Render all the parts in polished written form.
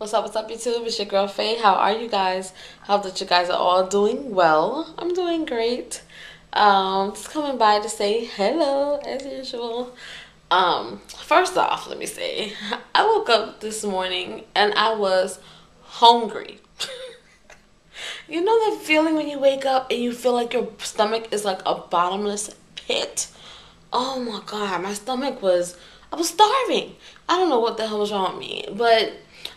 What's up, YouTube? It's your girl Faye. How are you guys? Hope that you guys are all doing well. I'm doing great. Just coming by to say hello as usual. First off, let me say, I woke up this morning and I was hungry. You know that feeling when you wake up and you feel like your stomach is like a bottomless pit? Oh my God, I was starving. I don't know what the hell was wrong with me, but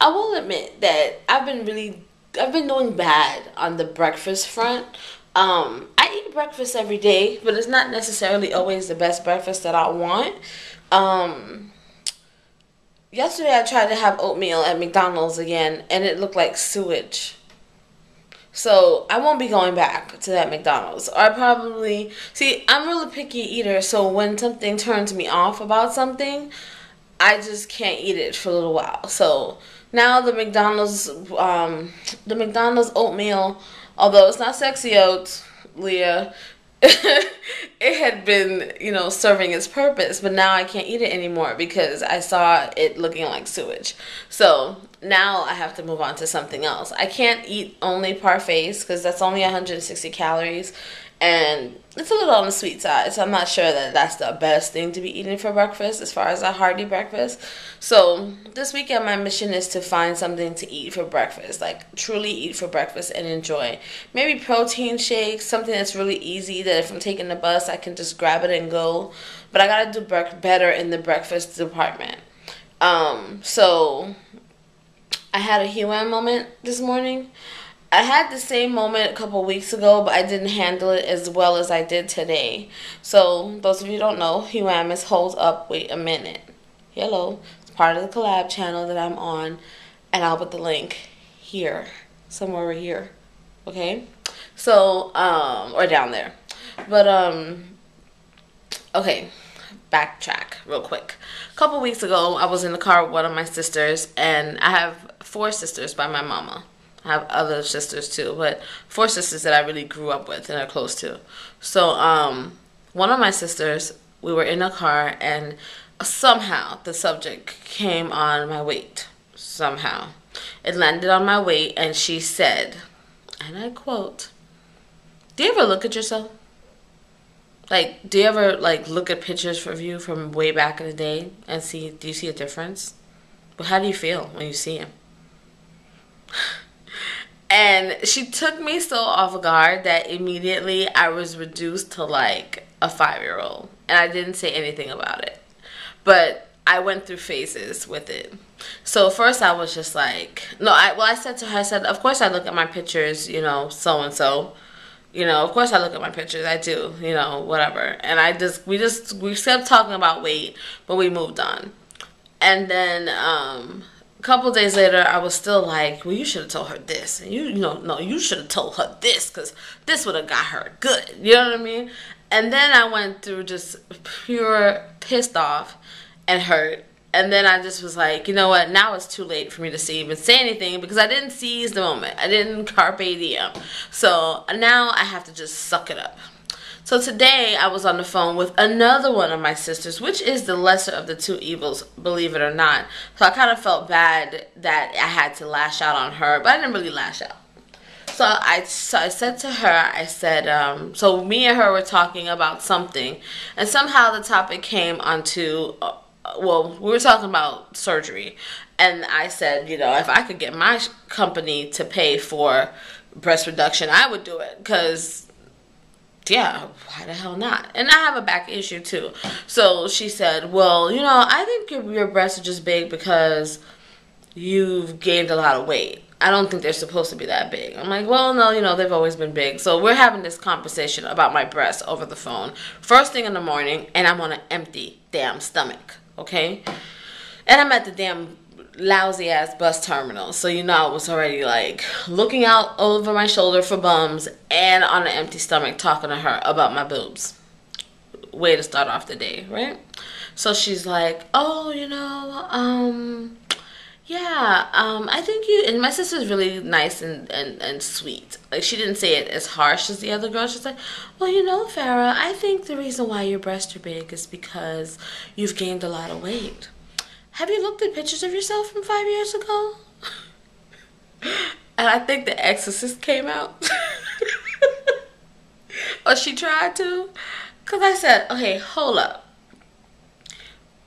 I will admit that I've been doing bad on the breakfast front. I eat breakfast every day, but it's not necessarily always the best breakfast that I want. Yesterday I tried to have oatmeal at McDonald's again, and it looked like sewage. So I won't be going back to that McDonald's. Or I'm a really picky eater, so when something turns me off about something, I just can't eat it for a little while. So now the McDonald's oatmeal, although it's not sexy oats, Leah, it had been, serving its purpose, but now I can't eat it anymore because I saw it looking like sewage. So now I have to move on to something else. I can't eat only parfaits because that's only 160 calories, and it's a little on the sweet side, so I'm not sure that that's the best thing to be eating for breakfast as far as a hearty breakfast. So this weekend my mission is to find something to eat for breakfast, like truly eat for breakfast and enjoy. Maybe protein shakes, something that's really easy that if I'm taking the bus I can just grab it and go. But I gotta do better in the breakfast department. So I had a H.U.W.A.M moment this morning. I had the same moment a couple weeks ago, but I didn't handle it as well as I did today. So, those of you who don't know, H.U.W.A.M is Hold Up, Wait a Minute. Hello. It's part of the collab channel that I'm on, and I'll put the link here, somewhere over here. Okay? So, or down there. But, okay. Backtrack real quick. A couple weeks ago, I was in the car with one of my sisters, and I have 4 sisters by my mama. I have other sisters too, but 4 sisters that I really grew up with and are close to. So, one of my sisters, we were in a car and somehow the subject came on my weight. Somehow. It landed on my weight and she said, and I quote, "Do you ever look at yourself? Like, do you ever look at pictures of you from way back in the day and do you see a difference? But how do you feel when you see him?" And she took me so off guard that immediately I was reduced to like a 5-year-old. And I didn't say anything about it. But I went through phases with it. So first I was just like, I said to her, of course I look at my pictures, so-and-so. Of course I look at my pictures. I do, whatever. And we kept talking about weight, but we moved on. And then, a couple days later, I was still like, well, you should have told her this. And you should have told her this because this would have got her good. You know what I mean? And then I went through just pure pissed off and hurt. And then I just was like, you know what? Now it's too late for me to even say anything because I didn't seize the moment. I didn't carpe diem. So now I have to just suck it up. So today I was on the phone with another one of my sisters, which is the lesser of the 2 evils, believe it or not. So I kind of felt bad that I had to lash out on her, but I didn't really lash out. So I said to her, I said, so me and her were talking about something, and somehow the topic came onto, we were talking about surgery. And I said, if I could get my company to pay for breast reduction, I would do it, because yeah, why the hell not? And I have a back issue too. So she said, well, I think your breasts are just big because you've gained a lot of weight. I don't think they're supposed to be that big. I'm like, well, no, they've always been big. So we're having this conversation about my breasts over the phone first thing in the morning, and I'm on an empty damn stomach, okay? And I'm at the damn lousy ass bus terminal, so I was already like looking out over my shoulder for bums and on an empty stomach talking to her about my boobs. Way to start off the day, right? So she's like, oh, I think you, and my sister's really nice and sweet. Like, she didn't say it as harsh as the other girl. She's like, well, Farrah, I think the reason why your breasts are big is because you've gained a lot of weight. Have you looked at pictures of yourself from 5 years ago? And I think The Exorcist came out. Or she tried to. Because I said, okay, hold up.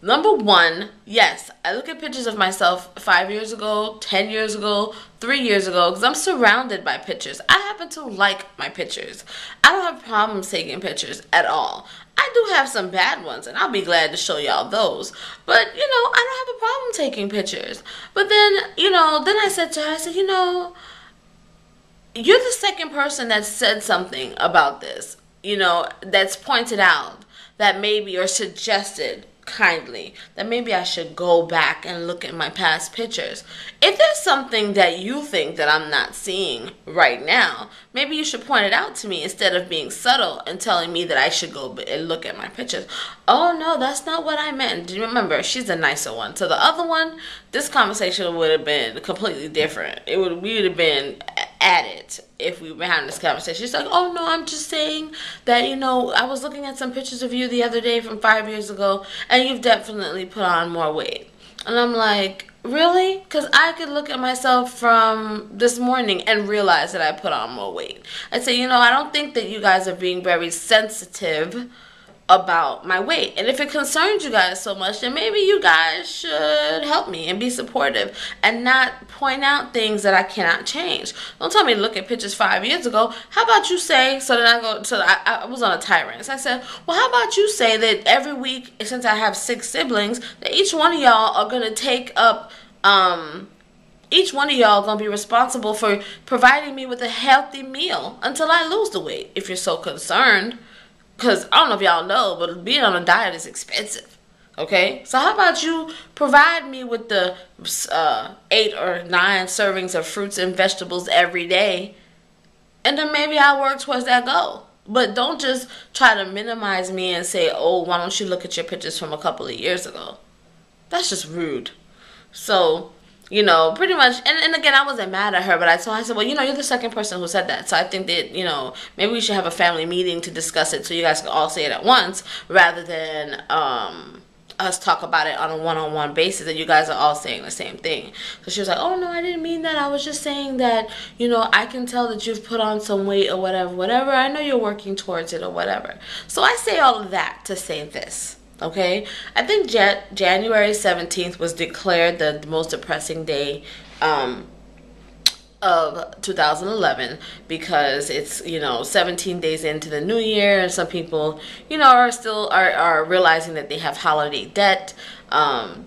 Number one, yes, I look at pictures of myself 5 years ago, 10 years ago, 3 years ago, because I'm surrounded by pictures. I happen to like my pictures. I don't have problems taking pictures at all. I do have some bad ones, and I'll be glad to show y'all those. But, I don't have a problem taking pictures. But then, then I said to her, I said, you're the second person that said something about this, that's pointed out that maybe, or suggested kindly that maybe I should go back and look at my past pictures. If there's something that you think that I'm not seeing right now, maybe you should point it out to me instead of being subtle and telling me that I should go and look at my pictures. Oh no, that's not what I meant. Do you remember? She's the nicer one. To the other one, this conversation would have been completely different. We would have been at it if we were having this conversation. She's like, oh no, I'm just saying that, I was looking at some pictures of you the other day from 5 years ago, and you've definitely put on more weight. And I'm like, really? Because I could look at myself from this morning and realize that I put on more weight. I'd say, I don't think that you guys are being very sensitive about my weight. And if it concerns you guys so much, then maybe you guys should help me and be supportive and not point out things that I cannot change. Don't tell me to look at pictures 5 years ago. How about you say, I was on a tirade. So I said, well, how about you say that every week, since I have 6 siblings, that each one of y'all are going to take up, each one of y'all going to be responsible for providing me with a healthy meal until I lose the weight, if you're so concerned. Because I don't know if y'all know, but being on a diet is expensive. Okay? So how about you provide me with the 8 or 9 servings of fruits and vegetables every day, and then maybe I'll work towards that goal. But don't just try to minimize me and say, oh, why don't you look at your pictures from a couple of years ago? That's just rude. So, pretty much, and again, I wasn't mad at her, but I said, well, you're the second person who said that, so I think that, maybe we should have a family meeting to discuss it so you guys can all say it at once, rather than us talk about it on a one-on-one basis, and you guys are all saying the same thing. So she was like, oh, no, I didn't mean that. I was just saying that, I can tell that you've put on some weight or whatever. I know you're working towards it or whatever. So I say all of that to say this. Okay, I think January 17th was declared the most depressing day of 2011 because it's 17 days into the new year, and some people are realizing that they have holiday debt.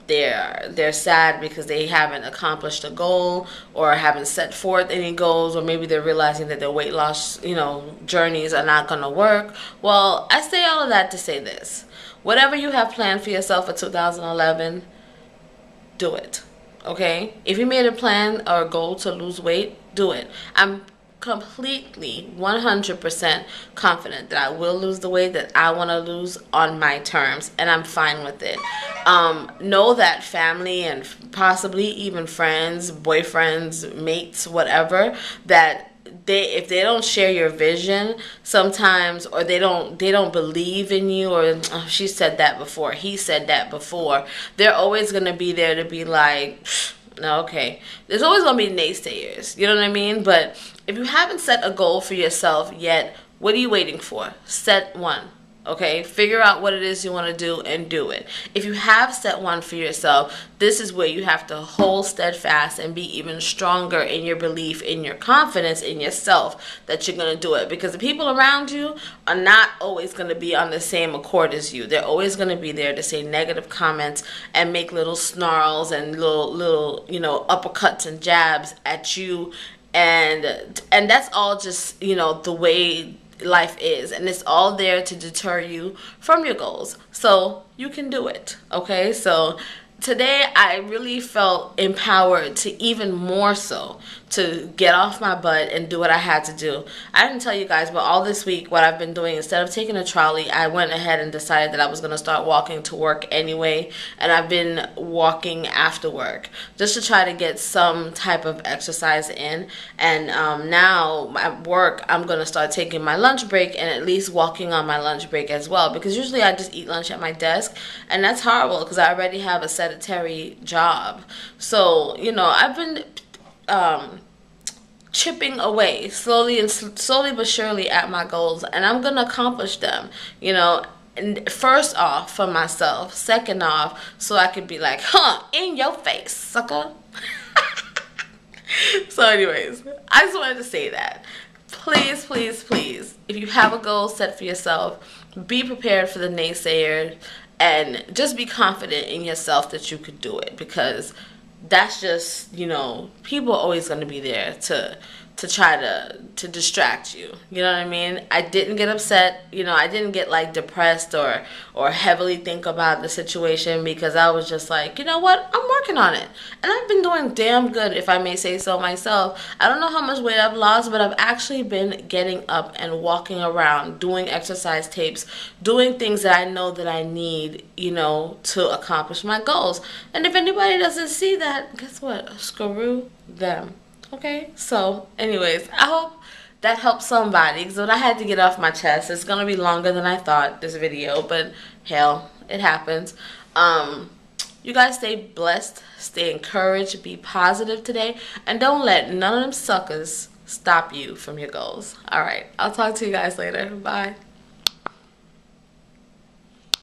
They're sad because they haven't accomplished a goal or haven't set forth any goals, or maybe they're realizing that their weight loss journeys are not going to work. Well, I say all of that to say this. Whatever you have planned for yourself for 2011, do it, okay? If you made a plan or a goal to lose weight, do it. I'm completely 100% confident that I will lose the weight that I want to lose on my terms, and I'm fine with it. Know that family and possibly even friends, boyfriends, mates, whatever, that if they don't share your vision sometimes, or they don't believe in you, or oh, she said that before, he said that before, they're always going to be there to be like, no, okay. There's always going to be naysayers, you know what I mean? But if you haven't set a goal for yourself yet, what are you waiting for? Set one. Okay, figure out what it is you want to do and do it. If you have set one for yourself, this is where you have to hold steadfast and be even stronger in your belief, in your confidence in yourself that you're going to do it. Because the people around you are not always going to be on the same accord as you. They're always going to be there to say negative comments and make little snarls and little uppercuts and jabs at you. And that's all just, the way life is, and it's all there to deter you from your goals, so you can do it. Okay, so today I really felt empowered to even more so to get off my butt and do what I had to do. I didn't tell you guys, but all this week what I've been doing, instead of taking a trolley, I went ahead and decided that I was going to start walking to work anyway, and I've been walking after work just to try to get some type of exercise in. And now at work I'm going to start taking my lunch break and at least walking on my lunch break as well, because usually I just eat lunch at my desk, and that's horrible because I already have a sedentary job. So I've been chipping away slowly and slowly but surely at my goals, and I'm gonna accomplish them, you know. And first off, for myself. Second off, so I could be like, huh, in your face, sucker. So anyways, I just wanted to say that. Please, please, please, if you have a goal set for yourself, be prepared for the naysayer, and just be confident in yourself that you could do it, because that's just, you know, people are always going to be there to try to distract you. You know what I mean? I didn't get upset. You know, I didn't get like depressed or heavily think about the situation, because I was just like, you know what? I'm working on it. And I've been doing damn good, if I may say so myself. I don't know how much weight I've lost, but I've actually been getting up and walking around, doing exercise tapes, doing things that I know that I need, you know, to accomplish my goals. And if anybody doesn't see that, guess what? Screw them. Okay, so anyways, I hope that helps somebody, because I had to get off my chest. It's gonna be longer than I thought, this video, but hell, it happens. You guys stay blessed, stay encouraged, be positive today, and don't let none of them suckers stop you from your goals. All right, I'll talk to you guys later. Bye.